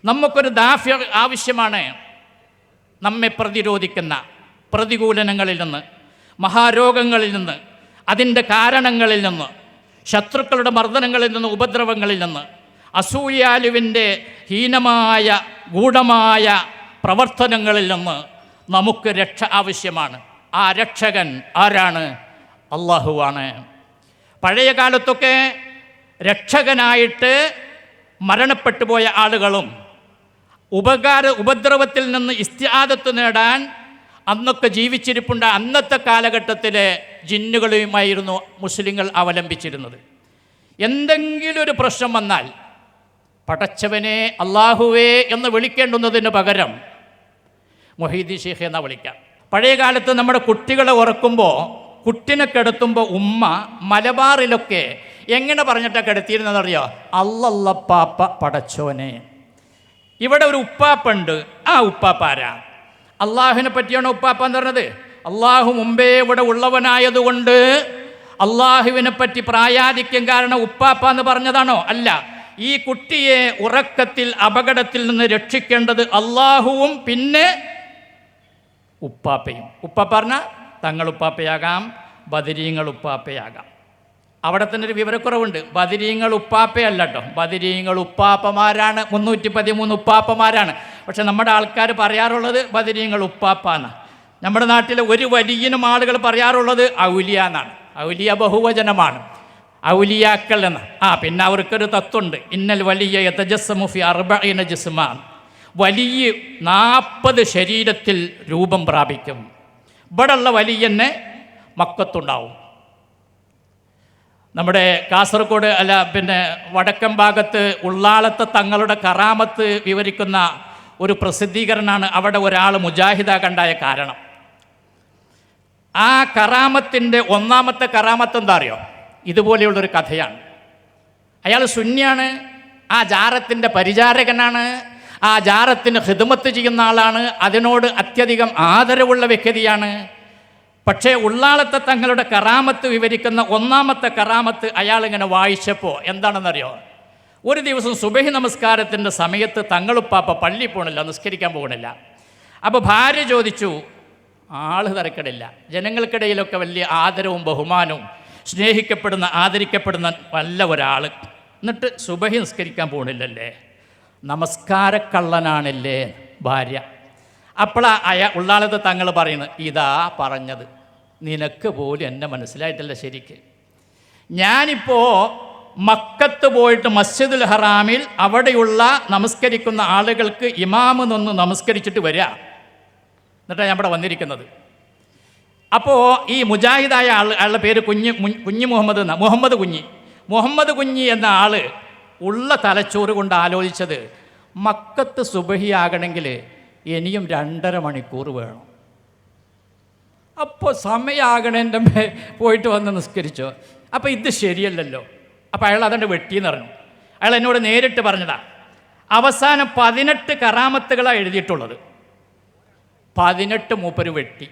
നമുക്കൊരു ദാഫ്യ ആവശ്യമാണ്. നമ്മെ പ്രതിരോധിക്കുന്ന പ്രതികൂലനങ്ങളിൽ നിന്ന്, മഹാരോഗങ്ങളിൽ നിന്ന്, അതിൻ്റെ കാരണങ്ങളിൽ നിന്ന്, ശത്രുക്കളുടെ മർദ്ദനങ്ങളിൽ നിന്ന്, ഉപദ്രവങ്ങളിൽ നിന്ന്, അസൂയാലുവിൻ്റെ ഹീനമായ ഗൂഢമായ പ്രവർത്തനങ്ങളിൽ നിന്ന് നമുക്ക് രക്ഷ ആവശ്യമാണ്. ആ രക്ഷകൻ ആരാണ്? അള്ളാഹുവാണ്. പഴയ കാലത്തൊക്കെ രക്ഷകനായിട്ട് മരണപ്പെട്ടു പോയ ആളുകളും ഉപദ്രവത്തിൽ നിന്ന് ഇസ്തിആദത്ത് നേടാൻ അന്നൊക്കെ ജീവിച്ചിരിപ്പുണ്ട്. അന്നത്തെ കാലഘട്ടത്തിലെ ജിന്നുകളുമായിരുന്നു മുസ്ലിങ്ങൾ അവലംബിച്ചിരുന്നത്. എന്തെങ്കിലും ഒരു പ്രശ്നം വന്നാൽ പടച്ചവനെ അള്ളാഹുവേ എന്ന് വിളിക്കേണ്ടുന്നതിന് പകരം മൊഹീദ്ദീൻ ശൈഖ് എന്നാ വിളിക്കാം. പഴയ കാലത്ത് നമ്മുടെ കുട്ടികളെ ഉറക്കുമ്പോൾ, കുട്ടിനെ കിടത്തുമ്പോൾ ഉമ്മ മലബാറിലൊക്കെ എങ്ങനെ പറഞ്ഞിട്ടാണ് കിടത്തിയിരുന്നതറിയോ? അല്ലല്ലപ്പാപ്പ പടച്ചോനെ. ഇവിടെ ഒരു ഉപ്പാപ്പുണ്ട്. ആ ഉപ്പാപ്പ ആരാ? അള്ളാഹുവിനെ പറ്റിയാണ് ഉപ്പാപ്പ എന്ന് പറഞ്ഞത്. അള്ളാഹു മുമ്പേ ഇവിടെ ഉള്ളവനായതുകൊണ്ട് അള്ളാഹുവിനെ പറ്റി പ്രായാധിക്യം കാരണം ഉപ്പാപ്പ എന്ന് പറഞ്ഞതാണോ? അല്ല. ഈ കുട്ടിയെ ഉറക്കത്തിൽ അപകടത്തിൽ നിന്ന് രക്ഷിക്കേണ്ടത് അള്ളാഹുവും പിന്നെ ഉപ്പാപ്പയും. ഉപ്പാപ്പ പറഞ്ഞാൽ തങ്ങൾ ഉപ്പാപ്പയാകാം, ബദരീങ്ങൾ ഉപ്പാപ്പയാകാം. അവിടെ തന്നെ ഒരു വിവരക്കുറവുണ്ട്. ബദരീങ്ങൾ ഉപ്പാപ്പയല്ല കേട്ടോ, ബദരീങ്ങൾ ഉപ്പാപ്പമാരാണ്. 313 ഉപ്പാപ്പമാരാണ്. പക്ഷെ നമ്മുടെ ആൾക്കാർ പറയാറുള്ളത് ബദരീങ്ങൾ ഉപ്പാപ്പാന്ന്. നമ്മുടെ നാട്ടിലെ ഒരു വലിയനും ആളുകൾ പറയാറുള്ളത് ഔലിയ എന്നാണ്. ഔലിയ ബഹുവചനമാണ്, ഔലിയാക്കൾ എന്ന്. പിന്നെ അവർക്കൊരു തത്വമുണ്ട്. ഇന്നൽ വലിയ യതജസ്സമു ഫി 40 ജിസ്മാൻ. വലിയ 40 ശരീരത്തിൽ രൂപം പ്രാപിക്കും. ഇവിടെയുള്ള വലിയന്നെ മക്കത്തുണ്ടാവും. നമ്മുടെ കാസർഗോഡ് വടക്കൻ ഭാഗത്ത് ഉള്ളാളത്തെ തങ്ങളുടെ കറാമത്ത് വിവരിക്കുന്ന ഒരു പ്രസിദ്ധീകരണമാണ് അവിടെ ഒരാൾ മുജാഹിദാകണ്ടായ കാരണം. ആ കറാമത്തിൻ്റെ ഒന്നാമത്തെ കറാമത്ത് എന്താ അറിയോ? ഇതുപോലെയുള്ളൊരു കഥയാണ്. അയാൾ സുന്നിയാണ്, ആ ജാറത്തിൻ്റെ പരിചാരകനാണ്, ആ ജാറത്തിന് ഖിദ്മത്ത് ചെയ്യുന്ന ആളാണ്, അതിനോട് അത്യധികം ആദരവുള്ള വ്യക്തിയാണ്. പക്ഷേ ഉള്ളാളത്തെ തങ്ങളുടെ കറാമത്ത് വിവരിക്കുന്ന ഒന്നാമത്തെ കറാമത്ത് അയാളിങ്ങനെ വായിച്ചപ്പോൾ എന്താണെന്നറിയോ? ഒരു ദിവസം സുബഹി നമസ്കാരത്തിൻ്റെ സമയത്ത് തങ്ങളുപ്പാപ്പ പള്ളി പോകണില്ല, നിസ്കരിക്കാൻ പോകണില്ല. അപ്പോൾ ഭാര്യ ചോദിച്ചു, ആള് തിരക്കിടില്ല, ജനങ്ങൾക്കിടയിലൊക്കെ വലിയ ആദരവും ബഹുമാനവും, സ്നേഹിക്കപ്പെടുന്ന ആദരിക്കപ്പെടുന്ന വല്ല ഒരാൾ, എന്നിട്ട് സുബഹി നിസ്കരിക്കാൻ പോകണില്ലല്ലേ, നമസ്കാരക്കള്ളനാണല്ലേ ഭാര്യ. അപ്പോഴാണ് ഉള്ളാളത്തെ തങ്ങൾ പറയുന്നത്, ഇതാ പറഞ്ഞത്, നിനക്ക് പോലും എന്നെ മനസ്സിലായിട്ടില്ല ശരിക്ക്. ഞാനിപ്പോൾ മക്കത്ത് പോയിട്ട് മസ്ജിദുൽ ഹറാമിൽ അവിടെയുള്ള നമസ്കരിക്കുന്ന ആളുകൾക്ക് ഇമാമ് നിന്ന് നമസ്കരിച്ചിട്ട് വരിക, എന്നിട്ടാണ് ഞാൻ ഇവിടെ വന്നിരിക്കുന്നത്. അപ്പോൾ ഈ മുജാഹിദായ ആളുടെ പേര് കുഞ്ഞി മുഹമ്മദ് എന്ന മുഹമ്മദ് കുഞ്ഞി എന്ന ആൾ ഉള്ള തലച്ചോറ് കൊണ്ട് ആലോചിച്ചത്, മക്കത്ത് സുബഹിയാകണമെങ്കിൽ ഇനിയും 2.5 മണിക്കൂർ വേണം. അപ്പോൾ സമയമാകണേൻ്റെ പോയിട്ട് വന്ന് നിസ്കരിച്ചോ. അപ്പോൾ ഇത് ശരിയല്ലല്ലോ. അപ്പോൾ അയാൾ അതുകൊണ്ട് വെട്ടിയെന്ന് പറഞ്ഞു. അയാൾ എന്നോട് നേരിട്ട് പറഞ്ഞതാ. അവസാനം 18 കറാമത്തുകളാണ് എഴുതിയിട്ടുള്ളത്. 18 മൂപ്പര് വെട്ടി.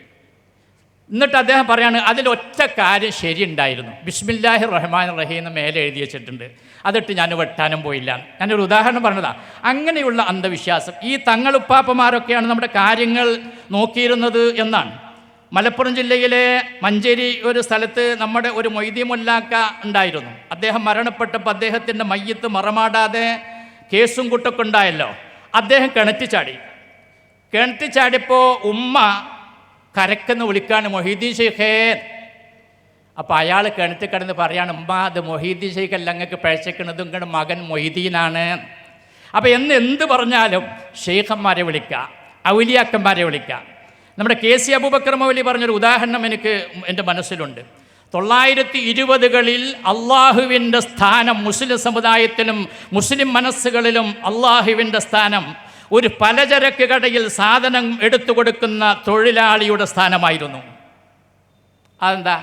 എന്നിട്ട് അദ്ദേഹം പറയാണ്, അതിലൊറ്റ കാര്യം ശരിയുണ്ടായിരുന്നു. ബിസ്മില്ലാഹിർ റഹ്മാനിർ റഹീം എന്ന് മേലെ എഴുതി വെച്ചിട്ടുണ്ട്, അതിട്ട് ഞാൻ വെട്ടാനും പോയില്ല. ഞാനൊരു ഉദാഹരണം പറഞ്ഞതാ. അങ്ങനെയുള്ള അന്ധവിശ്വാസം ഈ തങ്ങളുപ്പാപ്പമാരൊക്കെയാണ് നമ്മുടെ കാര്യങ്ങൾ നോക്കിയിരുന്നത് എന്നാണ്. മലപ്പുറം ജില്ലയിലെ മഞ്ചേരി ഒരു സ്ഥലത്ത് നമ്മുടെ ഒരു മൊയ്തീൻ മുല്ലാക്ക ഉണ്ടായിരുന്നു. അദ്ദേഹം മരണപ്പെട്ടപ്പോൾ അദ്ദേഹത്തിൻ്റെ മയ്യത്ത് മറമാടാതെ കേസും കുട്ടൊക്കെ ഉണ്ടായല്ലോ. അദ്ദേഹം കിണറ്റി ചാടിയപ്പോൾ ഉമ്മ കരക്കെന്ന് വിളിക്കാണ്, മൊഹീദ്ദീൻ ശൈഖേ. അപ്പോൾ അയാൾ കിണറ്റിൽ കിടന്ന് പറയാണ്, ഉമ്മ അത് മൊഹീദ്ദീൻ ശൈഖ് അല്ല, അങ്ങക്ക് പഴച്ചേക്കണത് ഇങ്ങടെ മകൻ മൊയ്തീനാണ്. അപ്പോൾ എന്ത് പറഞ്ഞാലും ഷെയ്ഖന്മാരെ വിളിക്കുക, ഔലിയാക്കന്മാരെ വിളിക്കുക. നമ്മുടെ KC അബൂബക്കർ മൗലവി പറഞ്ഞൊരു ഉദാഹരണം എൻ്റെ മനസ്സിലുണ്ട്. 920കളിൽ അള്ളാഹുവിൻ്റെ സ്ഥാനം മുസ്ലിം സമുദായത്തിലും മുസ്ലിം മനസ്സുകളിലും അള്ളാഹുവിൻ്റെ സ്ഥാനം ഒരു പലചരക്ക് കടയിൽ സാധനം എടുത്തു കൊടുക്കുന്ന തൊഴിലാളിയുടെ സ്ഥാനമായിരുന്നു. അതെന്താ?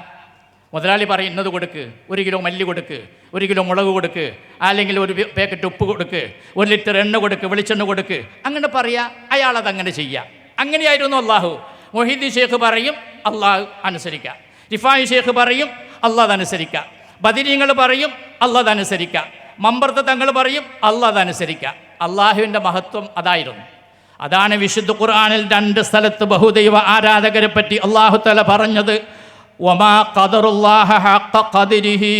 മുതലാളി പറയും, ഇന്നത് കൊടുക്ക്, 1 കിലോ മല്ലി കൊടുക്ക്, 1 കിലോ മുളക് കൊടുക്ക്, അല്ലെങ്കിൽ 1 പാക്കറ്റ് ഉപ്പ് കൊടുക്ക്, 1 ലിറ്റർ എണ്ണ കൊടുക്ക്, വെളിച്ചെണ്ണ കൊടുക്ക്, അങ്ങനെ പറയുക. അയാളതങ്ങനെ ചെയ്യുക. അങ്ങനെയായിരുന്നു അള്ളാഹു. മൊഹീദ്ദീൻ ശൈഖ് പറയും, അള്ളാഹു അനുസരിക്കുക. റിഫായി ശൈഖ് പറയും, അള്ളാഹ് അനുസരിക്കുക. ബദരീങ്ങൾ പറയും, അള്ളാഹ് അനുസരിക്കുക. മമ്പർത്ത് തങ്ങൾ പറയും, അള്ളാഹ് അനുസരിക്കുക. അള്ളാഹുവിൻ്റെ മഹത്വം അതായിരുന്നു. അതാണ് വിശുദ്ധ ഖുർആനിൽ 2 സ്ഥലത്ത് ബഹുദൈവ ആരാധകരെ പറ്റി അള്ളാഹു തആല പറഞ്ഞത്, വമാ ഖദറുല്ലാഹ ഹഖ ഖദരിഹി.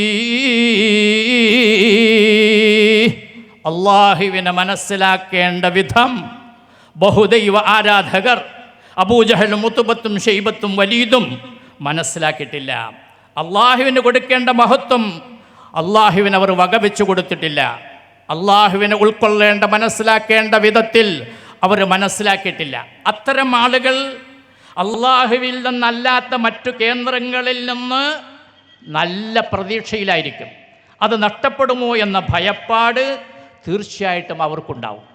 അള്ളാഹുവിനെ മനസ്സിലാക്കേണ്ട വിധം ബഹുദൈവ ആരാധകർ അബൂജഹലും ഉത്ബത്തും ഷൈബത്തും വലീദും മനസ്സിലാക്കിയിട്ടില്ല. അള്ളാഹുവിന് കൊടുക്കേണ്ട മഹത്വം അള്ളാഹുവിന് അവർ വകവെച്ചു കൊടുത്തിട്ടില്ല. അള്ളാഹുവിനെ ഉൾക്കൊള്ളേണ്ട മനസ്സിലാക്കേണ്ട വിധത്തിൽ അവർ മനസ്സിലാക്കിയിട്ടില്ല. അത്തരം ആളുകൾ അള്ളാഹുവിൽ നിന്നല്ലാത്ത മറ്റു കേന്ദ്രങ്ങളിൽ നിന്ന് നല്ല പ്രതീക്ഷയിലായിരിക്കും. അത് നഷ്ടപ്പെടുമോ എന്ന ഭയപ്പാട് തീർച്ചയായിട്ടും അവർക്കുണ്ടാവും.